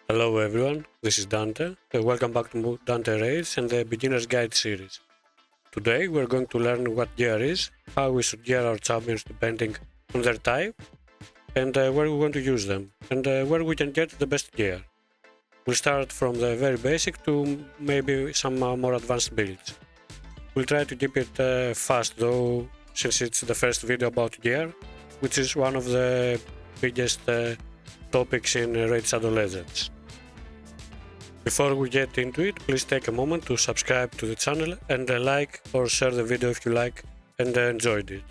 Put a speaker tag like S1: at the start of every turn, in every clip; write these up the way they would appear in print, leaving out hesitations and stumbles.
S1: Hello everyone, this is Dante. Welcome back to Dante Raids and the Beginner's Guide series. Today we're going to learn what gear is, how we should gear our champions depending on their type, and where we want to use them, and where we can get the best gear. We'll start from the very basic to maybe some more advanced builds. We'll try to keep it fast though, since it's the first video about gear, which is one of the biggest topics in Raid Shadow Legends. Before we get into it, please take a moment to subscribe to the channel and like or share the video if you like and enjoyed it.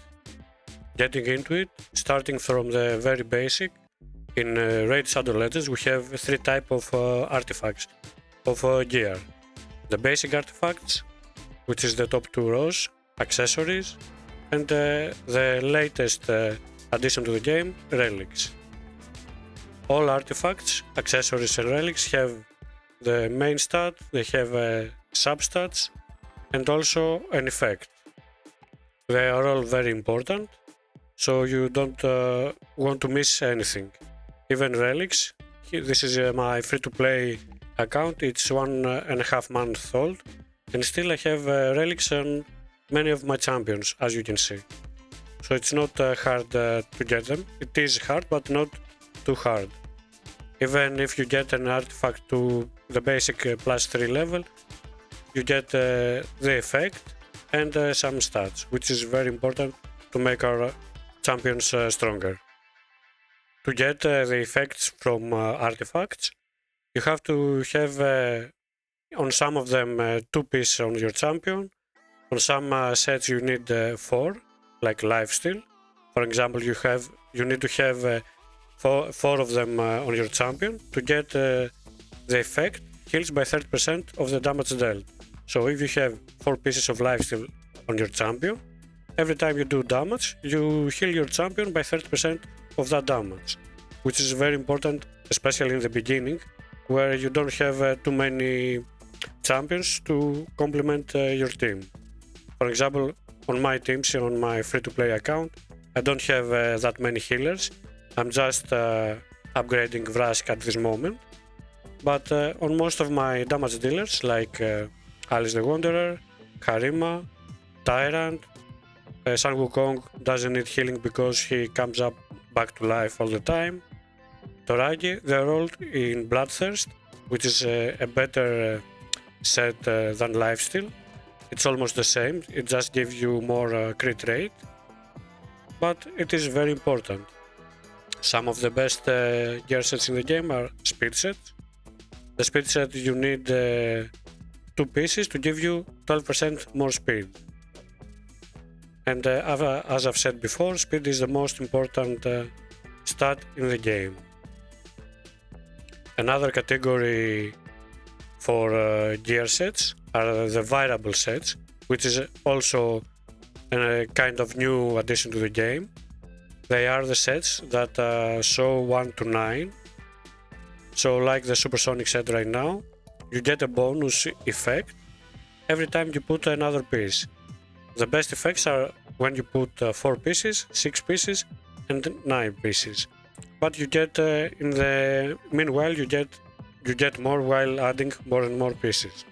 S1: Getting into it, starting from the very basic, in Raid Shadow Legends we have three types of artifacts of gear. The basic artifacts, which is the top two rows, accessories, and the latest addition to the game, relics. All artifacts, accessories and relics have the main stat, they have substats and also an effect. They are all very important, so you don't want to miss anything. Even relics, this is my free-to-play account, it's 1.5 months old, and still I have relics on many of my champions, as you can see. So it's not hard to get them. It is hard, but not too hard. Even if you get an artifact to the basic +3 level, you get the effect and some stats, which is very important to make our champions stronger. To get the effects from artifacts, you have to have on some of them 2 pieces on your champion. On some sets you need 4, like lifesteal. For example, you need to have 4 of them on your champion to get the effect heals by 30% of the damage dealt. So if you have 4 pieces of lifesteal on your champion, every time you do damage, you heal your champion by 30% of that damage, which is very important, especially in the beginning, where you don't have too many champions to complement your team. For example, on my teams, on my free-to-play account, I don't have that many healers. I'm just upgrading Vrask at this moment, but on most of my damage dealers like Alice the Wanderer, Harima, Tyrant, Sun Wukong doesn't need healing because he comes up back to life all the time, Toragi, they're all in Bloodthirst, which is a better set than Lifesteal. It's almost the same, it just gives you more crit rate, but it is very important. Some of the best gear sets in the game are speed sets. The speed set you need 2 pieces to give you 12% more speed. And as I've said before, speed is the most important stat in the game. Another category for gear sets are the variable sets, which is also a kind of new addition to the game. They are the sets that show 1 to 9. So like the supersonic set right now, you get a bonus effect every time you put another piece. The best effects are when you put 4 pieces, 6 pieces and 9 pieces. But you get in the meanwhile you get more while adding more and more pieces.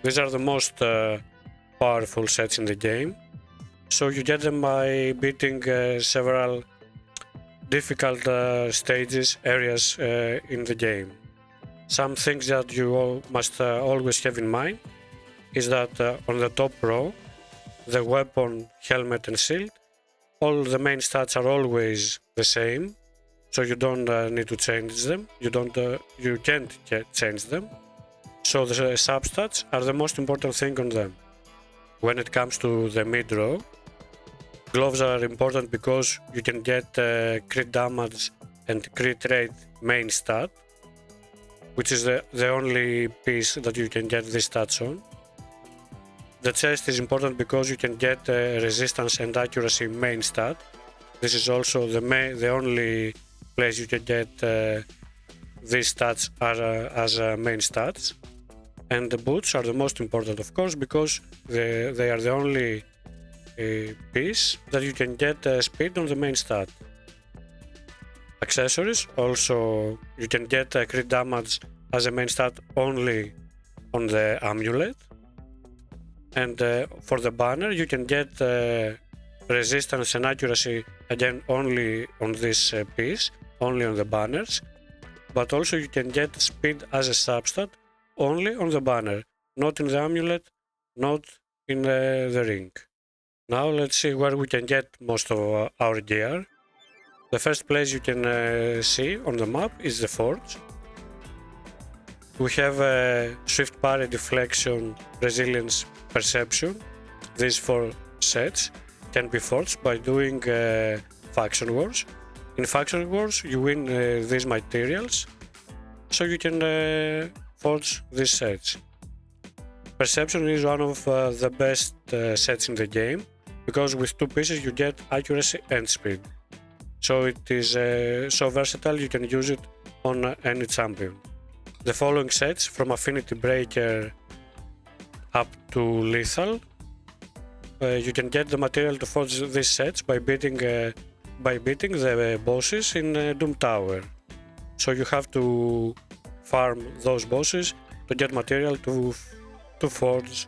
S1: These are the most powerful sets in the game. So you get them by beating several difficult stages, areas in the game. Some things that you must always have in mind is that on the top row, the weapon, helmet and shield, all the main stats are always the same, so you don't need to change them. You can't change them. So the substats are the most important thing on them. When it comes to the mid row, gloves are important because you can get crit damage and crit rate main stat, which is the only piece that you can get these stats on. The chest is important because you can get resistance and accuracy main stat. This is also the only place you can get these stats as main stats. And the boots are the most important, of course, because they are the only piece that you can get speed on the main stat. accessories. Also, you can get crit damage as a main stat only on the amulet. And for the banner, you can get resistance and accuracy again only on this piece, only on the banners. But also you can get speed as a substat only on the banner, not in the amulet, not in the ring. Now let's see where we can get most of our gear. The first place you can see on the map is the forge. We have swift parry, deflection, resilience, perception. These 4 sets can be forged by doing faction wars. In faction wars you win these materials, so you can forge these sets. Perception is one of the best sets in the game, because with 2 pieces you get accuracy and speed. So it is so versatile, you can use it on any champion. The following sets, from Affinity Breaker up to Lethal, you can get the material to forge these sets by beating the bosses in Doom Tower. So you have to farm those bosses to get material to forge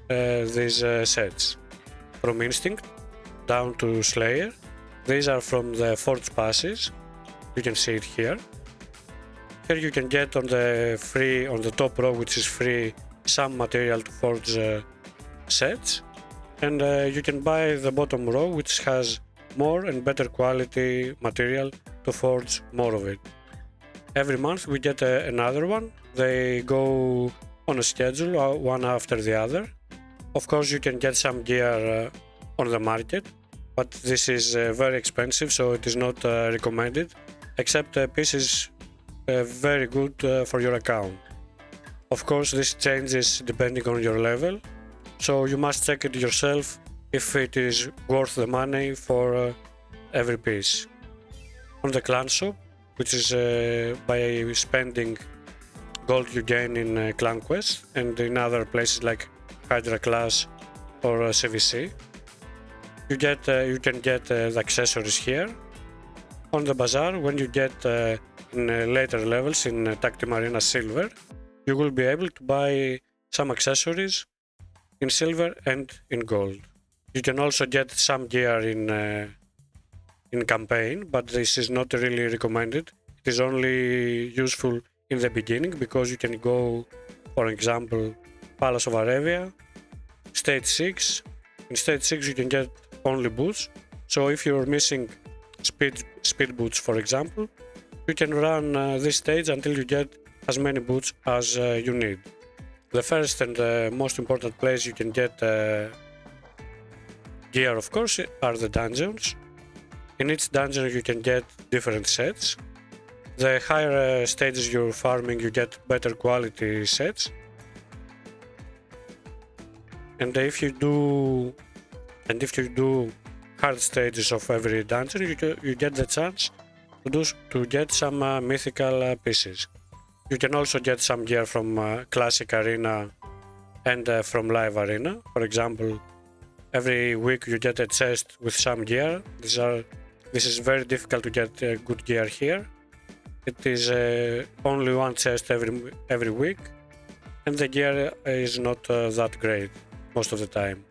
S1: these sets. From Instinct down to Slayer, these are from the forge passes. You can see it here. Here you can get on the top row, which is free, some material to forge sets, and you can buy the bottom row, which has more and better quality material to forge more of it. Every month we get another one. They go on a schedule, one after the other. Of course you can get some gear on the market, but this is very expensive, so it is not recommended, except pieces very good for your account. Of course this changes depending on your level, so you must check it yourself if it is worth the money for every piece. On the clan shop, which is by spending gold you gain in clan quests and in other places like Hydra class or CVC, you can get the accessories here. On the bazaar, when you get in later levels in Tag Team Arena Silver, you will be able to buy some accessories in silver and in gold. You can also get some gear in campaign, but this is not really recommended. It is only useful in the beginning, because you can go, for example, Palace of Arabia, Stage 6. In Stage 6 you can get only boots, so if you're missing speed boots, for example, you can run this stage until you get as many boots as you need. The first and most important place you can get gear, of course, are the dungeons. In each dungeon you can get different sets. The higher stages you're farming, you get better quality sets. And if you do hard stages of every dungeon, you get the chance to get some mythical pieces. You can also get some gear from Classic Arena and from Live Arena. For example, every week you get a chest with some gear. This is very difficult to get good gear here. It is only one chest every week, and the gear is not that great most of the time.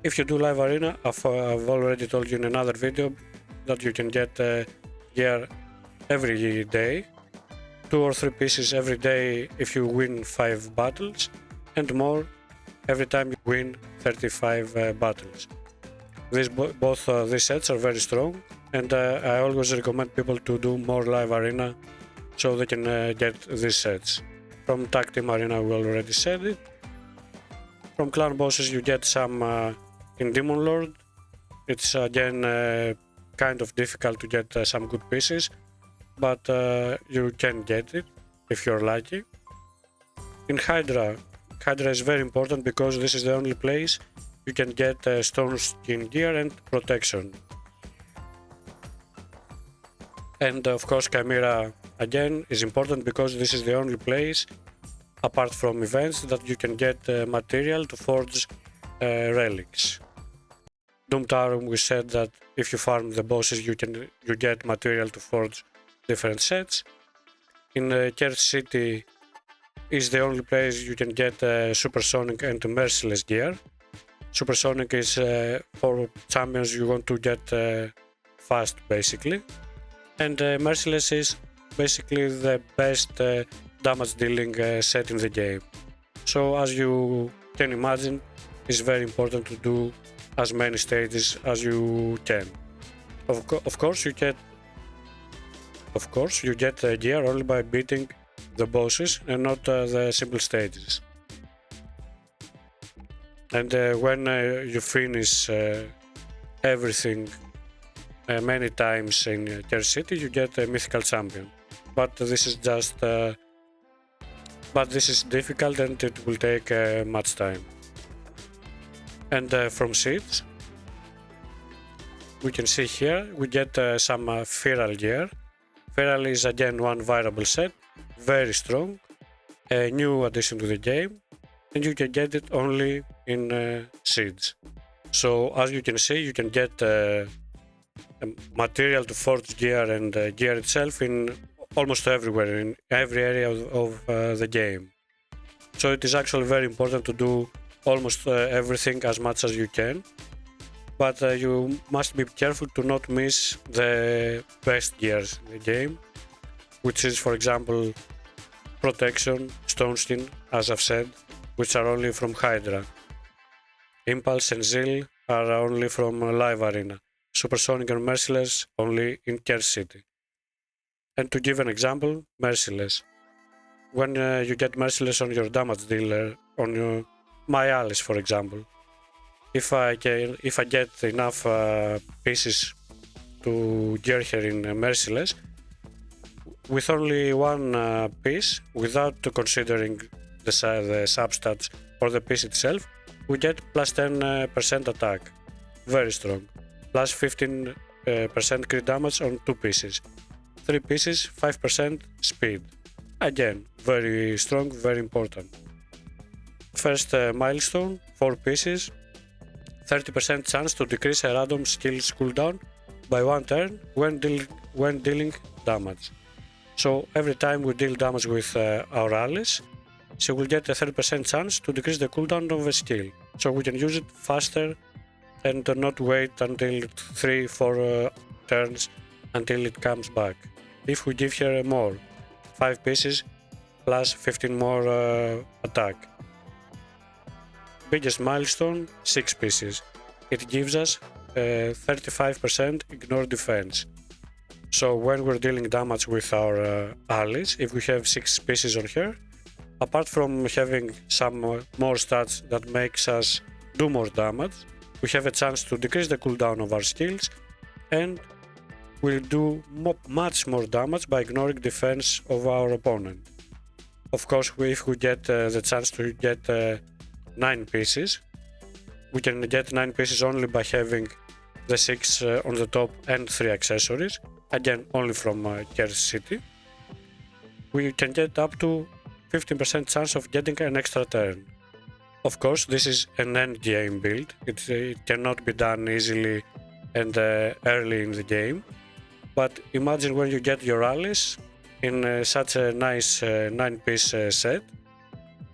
S1: If you do Live Arena, I've already told you in another video that you can get gear every day, 2 or 3 pieces every day if you win 5 battles, and more every time you win 35 battles. Both these sets are very strong, and I always recommend people to do more Live Arena so they can get these sets. From Tag Team Arena we already said it. From clan bosses you get some in Demon Lord. It's again kind of difficult to get some good pieces, but you can get it if you're lucky. In Hydra is very important because this is the only place you can get stone skin gear and protection. And of course Chimera again is important because this is the only place, apart from events, that you can get material to forge relics. Doom Tower, we said that if you farm the bosses, you get material to forge different sets. In Curse City is the only place you can get Supersonic and Merciless gear. Supersonic is for champions you want to get fast, basically. And Merciless is basically the best damage dealing set in the game. So as you can imagine, it's very important to do as many stages as you can. Of course you get gear only by beating the bosses and not the simple stages. And when you finish everything many times in Curse City, you get a mythical champion. But this is difficult and it will take much time. And from seeds, we can see here we get some feral gear. Feral is again one variable set, very strong, a new addition to the game, and you can get it only in seeds. So as you can see, you can get material to forge gear and gear itself in almost everywhere, in every area of the game. So it is actually very important to do almost everything as much as you can, but you must be careful to not miss the best gears in the game, which is, for example, Protection, Stone Skin, as I've said, which are only from Hydra. Impulse and Zeal are only from Live Arena. Supersonic and Merciless only in Curse City. And to give an example, Merciless. When you get Merciless on your damage dealer, on my Alice, for example, if I get enough pieces to gear her in Merciless, with only one piece, without considering the substats or the piece itself, we get plus 10% attack, very strong, plus 15% crit damage on 2 pieces, 3 pieces, 5% speed, again very strong, very important. First milestone, 4 pieces, 30% chance to decrease a random skill's cooldown by 1 turn when dealing damage. So every time we deal damage with our Alice, she will get a 30% chance to decrease the cooldown of a skill. So we can use it faster and not wait until 3-4 turns until it comes back. If we give her more, 5 pieces plus 15 more attack. Biggest milestone, 6 pieces. It gives us 35% ignore defense. So when we're dealing damage with our Alice, if we have 6 pieces on her, apart from having some more stats that makes us do more damage, we have a chance to decrease the cooldown of our skills and we'll do much more damage by ignoring defense of our opponent. Of course, if we get the chance to get 9 pieces, we can get 9 pieces only by having the 6 on the top and 3 accessories, again only from Curse City. We can get up to 15% chance of getting an extra turn. Of course, this is an end game build, it cannot be done easily and early in the game, but imagine when you get your Alice in such a nice 9-piece set,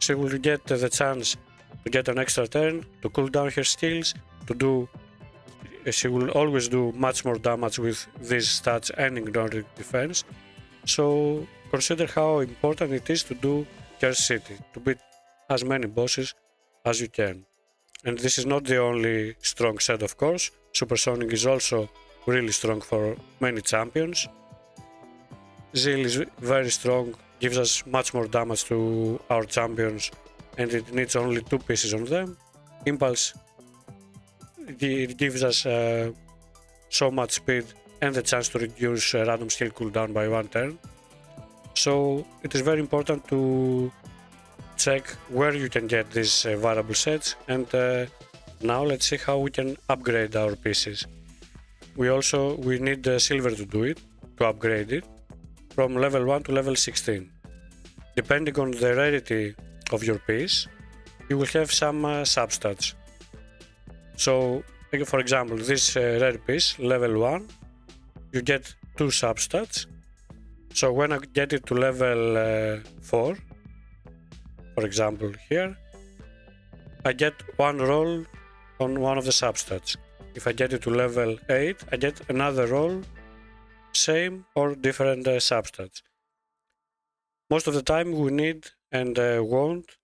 S1: she will get the chance to get an extra turn, to cool down her skills, she will always do much more damage with these stats and ignoring defense. So consider how important it is to do Curse City, to beat as many bosses as you can. And this is not the only strong set, of course. Supersonic is also really strong for many champions. Zeal is very strong, gives us much more damage to our champions and it needs only 2 pieces on them. Impulse, it gives us so much speed and the chance to reduce random skill cooldown by 1 turn. So it is very important to check where you can get these variable sets, and now let's see how we can upgrade our pieces. We need silver to do it, to upgrade it, from level 1 to level 16. Depending on the rarity of your piece, you will have some substats. So For example, this rare piece, level 1, you get 2 substats. So when I get it to level 4, for example here, I get 1 roll on one of the substats. If I get it to level 8, I get another roll, same or different substats. Most of the time we need and want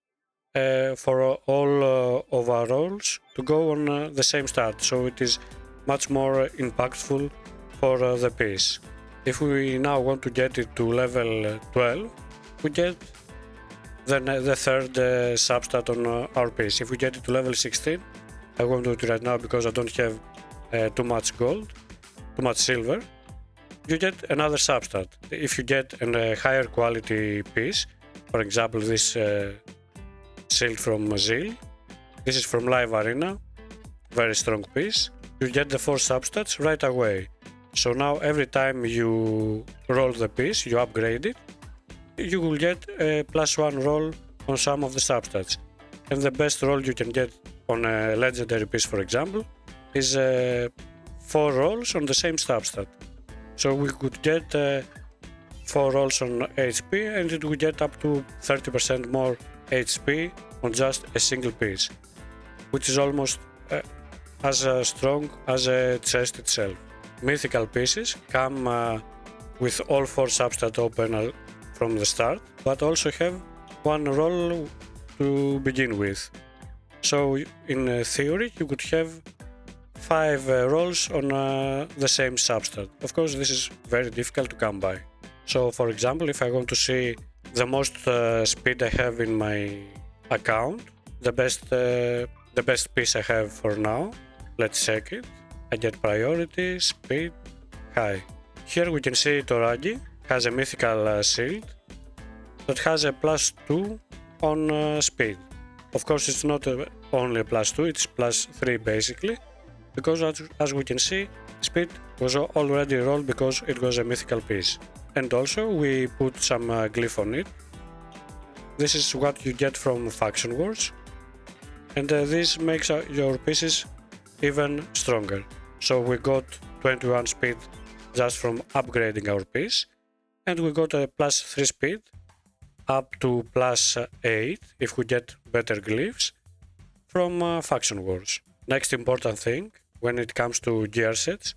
S1: for all of our rolls to go on the same stat, so it is much more impactful for the piece. If we now want to get it to level 12, we get then the third substat on our piece. If we get it to level 16, I won't do it right now because I don't have too much gold, too much silver, you get another substat. If you get a higher quality piece, for example this shield from Zeal, this is from Live Arena, very strong piece, you get the 4 substats right away. So now every time you roll the piece, you upgrade it, you will get a +1 roll on some of the substats. And the best roll you can get on a legendary piece, for example, is 4 rolls on the same substat. So we could get 4 rolls on HP and it would get up to 30% more HP on just a single piece, which is almost as strong as a chest itself. Mythical pieces come with all 4 substats open from the start, but also have 1 roll to begin with. So in theory you could have 5 rolls on the same substat. Of course this is very difficult to come by. So for example, if I want to see the most speed I have in my account, the best piece I have for now, let's check it. I get priority, speed, high. Here we can see Toragi has a mythical shield that has a +2 on speed. Of course it's not only a +2, it's +3 basically, because as we can see, speed was already rolled because it was a mythical piece. And also we put some glyph on it. This is what you get from Faction Wars, and this makes your pieces even stronger. So we got 21 speed just from upgrading our piece, and we got a +3 speed up to +8 if we get better glyphs from Faction Wars. Next important thing when it comes to gear sets,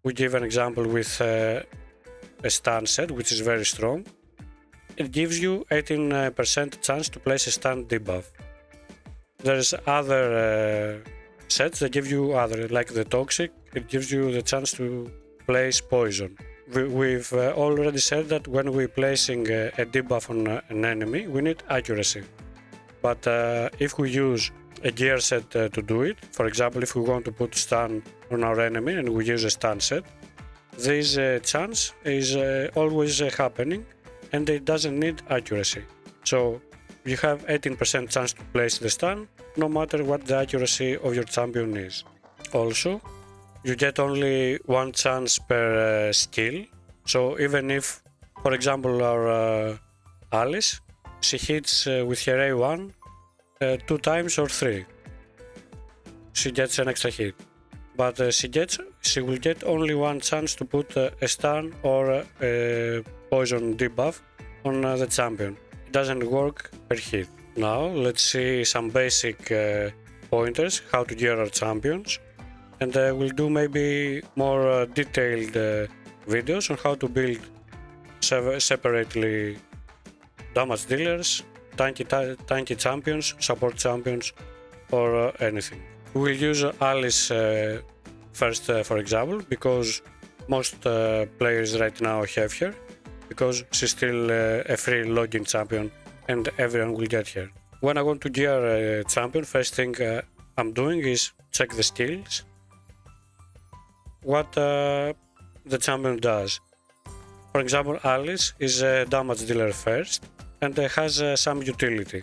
S1: we give an example with a stun set, which is very strong. It gives you 18% chance to place a stun debuff. There's other sets that give you other, like the toxic, it gives you the chance to place poison. We've already said that when we're placing a debuff on an enemy, we need accuracy. But if we use a gear set to do it, for example, if we want to put stun on our enemy and we use a stun set, this chance is always happening and it doesn't need accuracy. So you have 18% chance to place the stun, no matter what the accuracy of your champion is. Also, you get only 1 chance per skill. So even if, for example, our Alice, she hits with her A1 2 times or 3, she gets an extra hit. But she will get only 1 chance to put a stun or a poison debuff on the champion. It doesn't work per hit. Now let's see some basic pointers how to gear our champions, and we'll do maybe more detailed videos on how to build separately damage dealers, tanky champions, support champions, or anything. We'll use Alice first, for example, because most players right now have her, because she's still a free login champion and everyone will get her. When I want to gear a champion, first thing I'm doing is check the skills, what the champion does. For example, Alice is a damage dealer first and has some utility.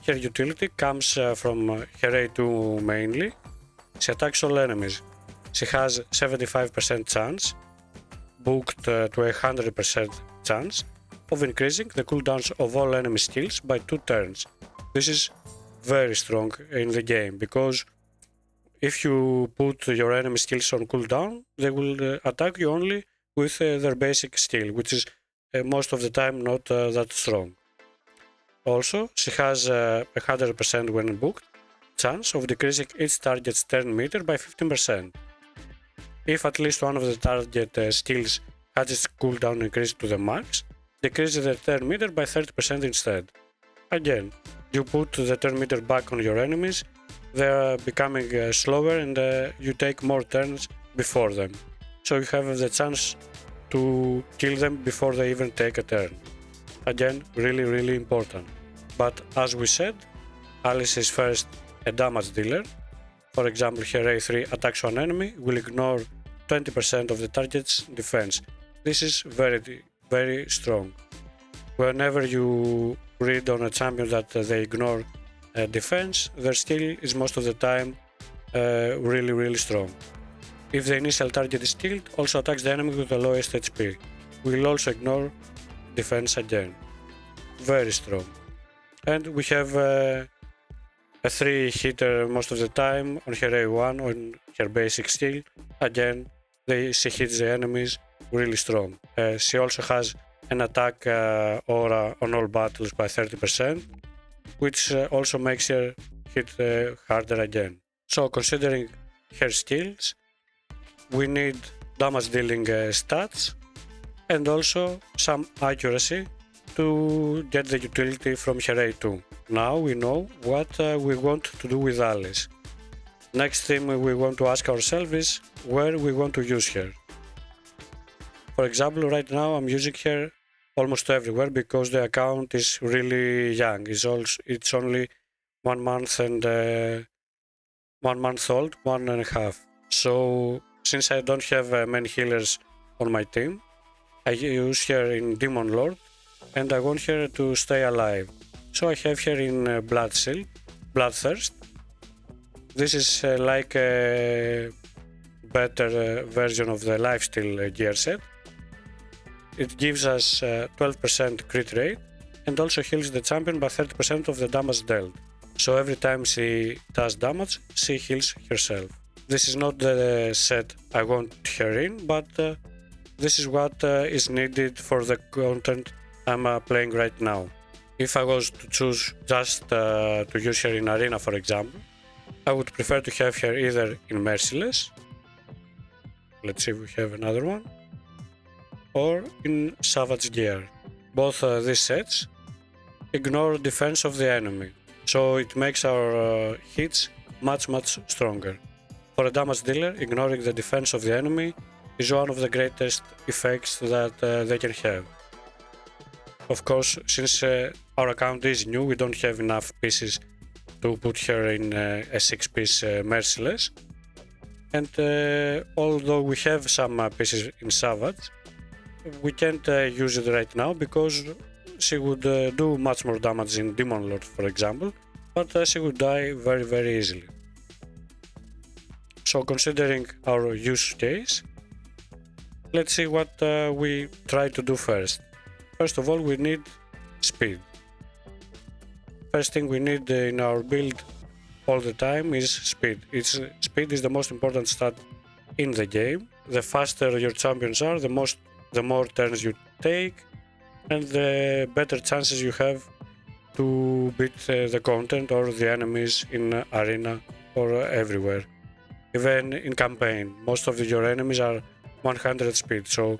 S1: Her utility comes from her A2 mainly. She attacks all enemies. She has 75% chance, booked to 100% chance of increasing the cooldowns of all enemy skills by 2 turns. This is very strong in the game because if you put your enemy skills on cooldown, they will attack you only with their basic skill, which is most of the time not that strong. Also, she has a 100% when booked chance of decreasing each target's turn meter by 15%. If at least one of the target skills has its cooldown increased to the max, decrease the turn meter by 30% instead. Again, you put the turn meter back on your enemies, they are becoming slower and you take more turns before them. So you have the chance to kill them before they even take a turn. Again, really important. But as we said, Alice is first a damage dealer. For example, her A3 attacks one enemy, will ignore 20% of the target's defense. This is very strong. Whenever you read on a champion that they ignore defense, their skill is most of the time really strong. If the initial target is killed, also attacks the enemy with the lowest HP. Will also ignore defense again. Very strong. And we have a 3-hitter most of the time on her A1 on her basic skill. Again, she hits the enemies really strong. She also has an attack aura on all battles by 30%, which also makes her hit harder again. So considering her skills, we need damage dealing stats and also some accuracy to get the utility from her A2. Now we know what we want to do with Alice. Next thing we want to ask ourselves is where we want to use her. For example, right now I'm using her almost everywhere because the account is really young. It's only 1 month and 1 month old, 1.5. So since I don't have many healers on my team, I use her in Demon Lord and I want her to stay alive. So I have her in Bloodthirst. This is like a better version of the lifesteal gear set. It gives us 12% crit rate and also heals the champion by 30% of the damage dealt. So every time she does damage, she heals herself. This is not the set I want her in, but this is what is needed for the content I'm playing right now. If I was to choose just to use her in Arena, for example, I would prefer to have her either in Merciless, let's see if we have another one, or in Savage Gear. Both these sets ignore defense of the enemy, so it makes our hits much stronger. For a damage dealer, ignoring the defense of the enemy is one of the greatest effects that they can have. Of course, since our account is new, we don't have enough pieces to put her in a 6-piece Merciless. And although we have some pieces in Savage, we can't use it right now because she would do much more damage in Demon Lord, for example, but she would die very easily. So considering our use case, let's see what we try to do first. First of all, we need speed. First thing we need in our build all the time is speed. Speed is the most important stat in the game. The faster your champions are, the more turns you take, and the better chances you have to beat the content or the enemies in arena or everywhere. Even in campaign, most of your enemies are 100 speed, so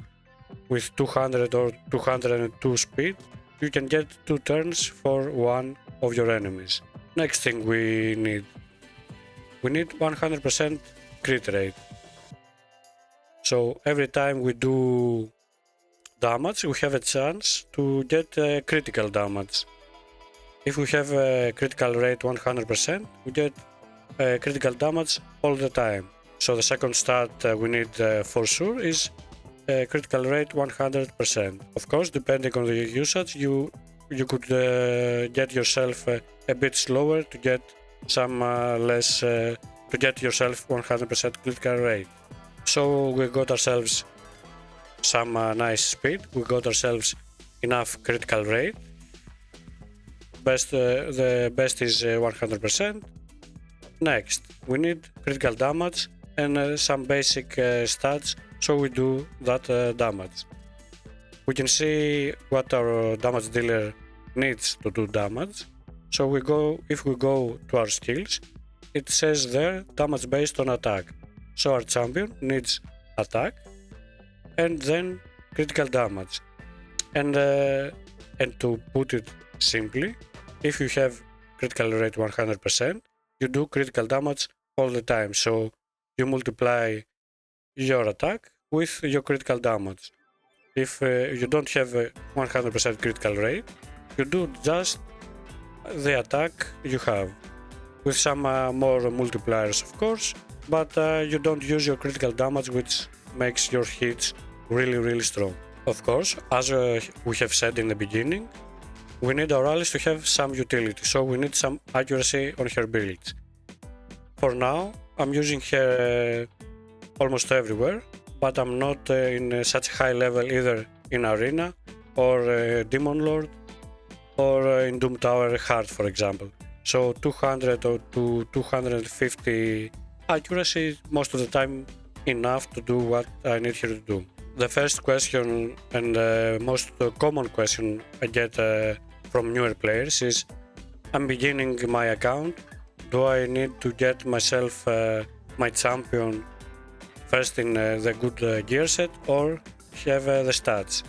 S1: with 200 or 202 speed, you can get 2 turns for one of your enemies. Next thing we need 100% crit rate. So every time we do damage, we have a chance to get critical damage. If we have a critical rate 100%, we get critical damage all the time. So the second stat we need for sure is critical rate 100%. Of course, depending on the usage, you could get yourself a bit slower to get some to get yourself 100% critical rate. So we got ourselves some nice speed, we got ourselves enough critical rate. The best is 100%. Next, we need critical damage and some basic stats so we do that damage. We can see what our damage dealer needs to do damage. So if we go to our skills, it says there damage based on attack. So our champion needs attack and then critical damage. And to put it simply, if you have critical rate 100%, you do critical damage all the time. So you multiply your attack with your critical damage. If you don't have a 100% critical rate, you do just the attack you have, with some more multipliers of course, but you don't use your critical damage, which makes your hits really strong. Of course, as we have said in the beginning, we need our allies to have some utility, so we need some accuracy on her builds. For now, I'm using her almost everywhere, but I'm not in such a high level either in Arena or Demon Lord or in Doom Tower Hard, for example. So 200 or to 250 accuracy is most of the time enough to do what I need her to do. The first question and most common question I get from newer players is, I'm beginning my account, do I need to get myself my champion first in the good gear set or have the stats?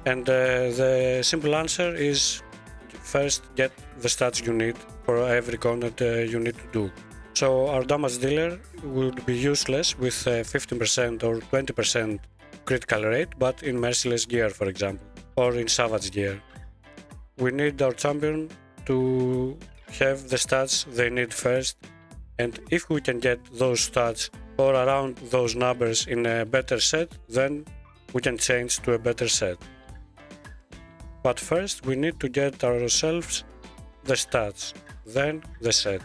S1: And the simple answer is first get the stats you need for every content you need to do. So our damage dealer would be useless with 15% or 20% critical rate, but in merciless gear, for example, or in savage gear. We need our champion to have the stats they need first, and if we can get those stats or around those numbers in a better set, then we can change to a better set. But first we need to get ourselves the stats, then the set.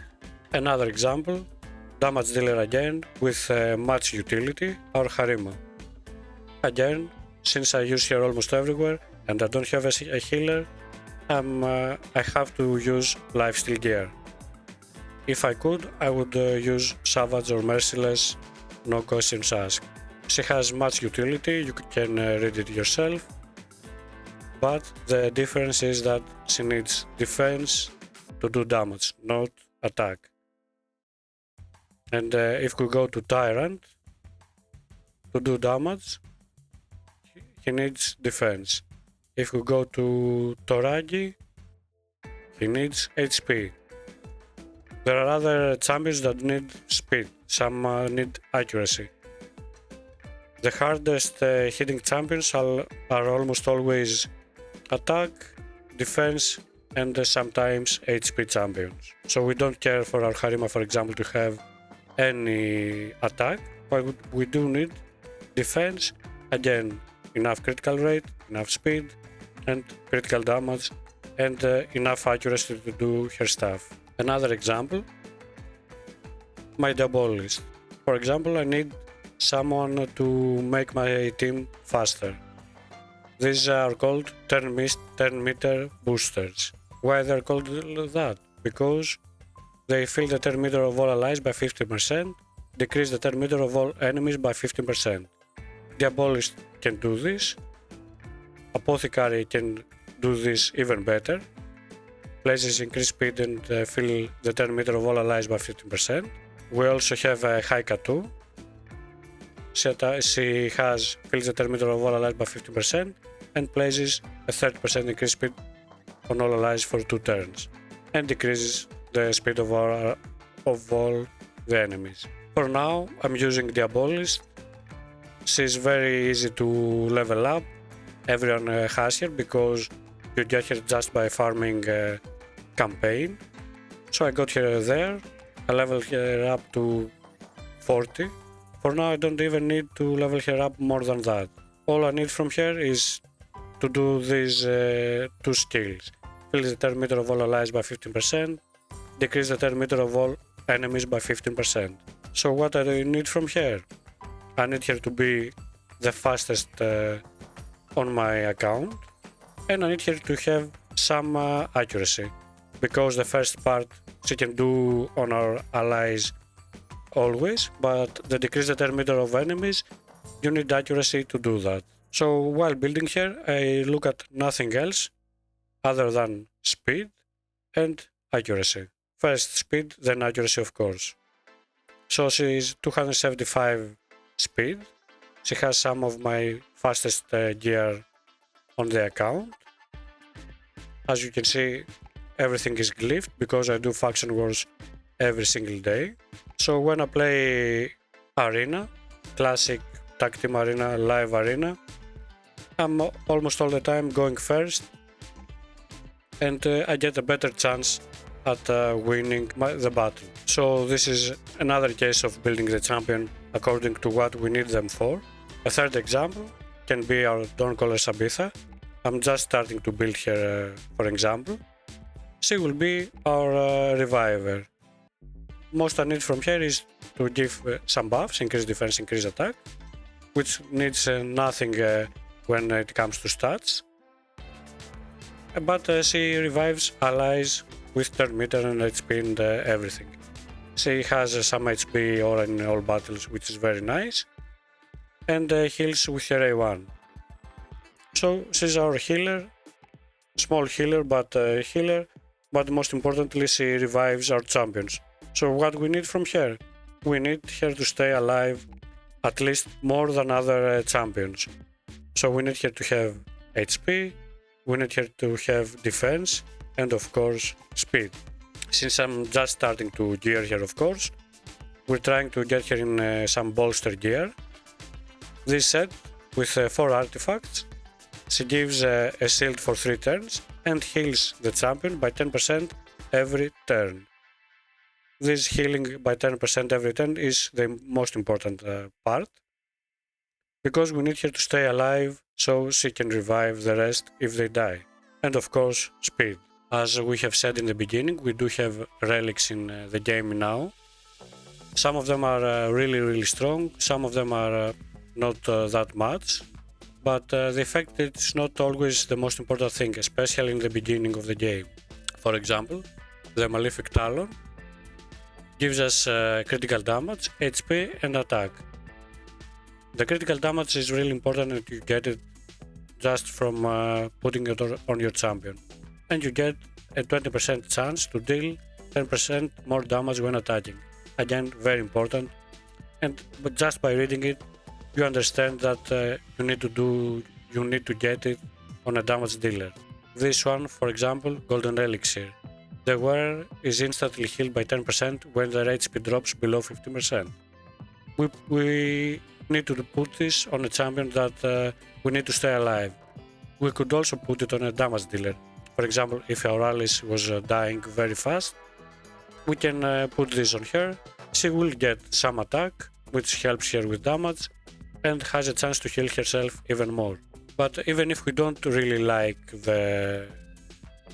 S1: Another example, damage dealer again with much utility, our Harima. Again, since I use her almost everywhere and I don't have a healer, I have to use lifesteal gear. If I could, I would use savage or merciless, no questions asked. She has much utility, you can read it yourself, but the difference is that she needs defense to do damage, not attack. And if we go to Tyrant, to do damage, he needs defense. If we go to Toragi, he needs HP. There are other champions that need speed, some need accuracy. The hardest hitting champions are almost always attack, defense, and sometimes HP champions. So we don't care for our Harima, for example, to have any attack, but we do need defense, again, enough critical rate, enough speed, and critical damage, and enough accuracy to do her stuff. Another example, my Diabolist. For example, I need someone to make my team faster. These are called turn meter boosters. Why they're called that? Because they fill the turn meter of all allies by 50%, decrease the turn meter of all enemies by 15%. Diabolist can do this. Apothecary can do this even better. Places increase speed and fill the turn meter of all allies by 15%. We also have Haika too. She fills the turn meter of all allies by 15% and places a 30% increased speed on all allies for 2 turns, and decreases the speed of all the enemies. For now, I'm using Diabolist. She's very easy to level up. Everyone has her because you get her just by farming campaign. So I got her there. I leveled her up to 40. For now I don't even need to level her up more than that. All I need from her is to do these 2 skills. Fill the turn meter of all allies by 15%, decrease the turn meter of all enemies by 15%. So what I need from her? I need her to be the fastest on my account, and I need her to have some accuracy, because the first part she can do on our allies always, but to decrease the turn meter of enemies, you need accuracy to do that. So while building her, I look at nothing else other than speed and accuracy. First speed, then accuracy of course. So she is 275 speed. She has some of my fastest gear on the account. As you can see, everything is glyphed because I do faction wars every single day. So when I play arena, classic tag team arena, live arena, I'm almost all the time going first, and I get a better chance at winning the battle. So this is another case of building the champion according to what we need them for. A third example can be our Dawncaller Sabitha. I'm just starting to build her, for example. She will be our reviver. Most I need from her is to give some buffs, increase defense, increase attack, which needs nothing when it comes to stats. But she revives allies with turn meter and HP and everything. She has some HP or in all battles, which is very nice, and heals with her A1. So she's our healer, small healer, but healer, but most importantly she revives our champions. So what we need from her? We need her to stay alive at least more than other champions. So we need her to have HP, we need her to have defense, and of course speed. Since I'm just starting to gear her, of course, we're trying to get her in some bolster gear. This set with 4 artifacts, she gives a shield for 3 turns and heals the champion by 10% every turn. This healing by 10% every turn is the most important part, because we need her to stay alive so she can revive the rest if they die. And of course, speed. As we have said in the beginning, we do have relics in the game now. Some of them are really strong, some of them are not that much, but the effect is not always the most important thing, especially in the beginning of the game. For example, the Malefic Talon gives us critical damage, HP and attack. The critical damage is really important and you get it just from putting it on your champion. And you get a 20% chance to deal 10% more damage when attacking. Again, very important. But just by reading it, you understand that you need to get it on a damage dealer. This one, for example, Golden Elixir. The wearer is instantly healed by 10% when their HP drops below 50%. We need to put this on a champion that we need to stay alive. We could also put it on a damage dealer. For example, if our Alice was dying very fast, we can put this on her. She will get some attack, which helps her with damage, and has a chance to heal herself even more. But even if we don't really like the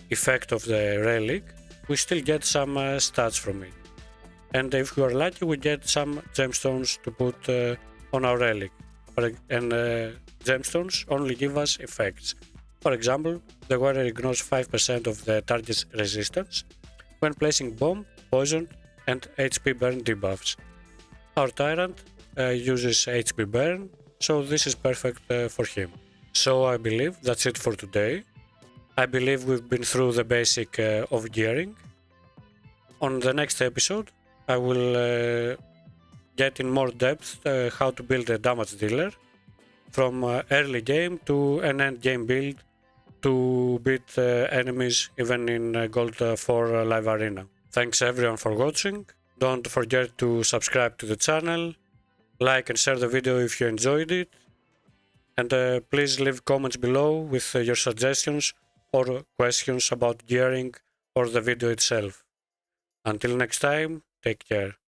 S1: effect of the relic, we still get some stats from it. And if we are lucky, we get some gemstones to put on our relic. And gemstones only give us effects. For example, the wearer ignores 5% of the target's resistance when placing bomb, poison, and HP burn debuffs. Our tyrant uses HP burn, so this is perfect for him. So I believe that's it for today. I believe we've been through the basic of gearing. On the next episode, I will get in more depth how to build a damage dealer from early game to an end game build to beat enemies even in Gold 4 Live Arena. Thanks everyone for watching. Don't forget to subscribe to the channel, like and share the video if you enjoyed it, and please leave comments below with your suggestions or questions about gearing or the video itself. Until next time, take care.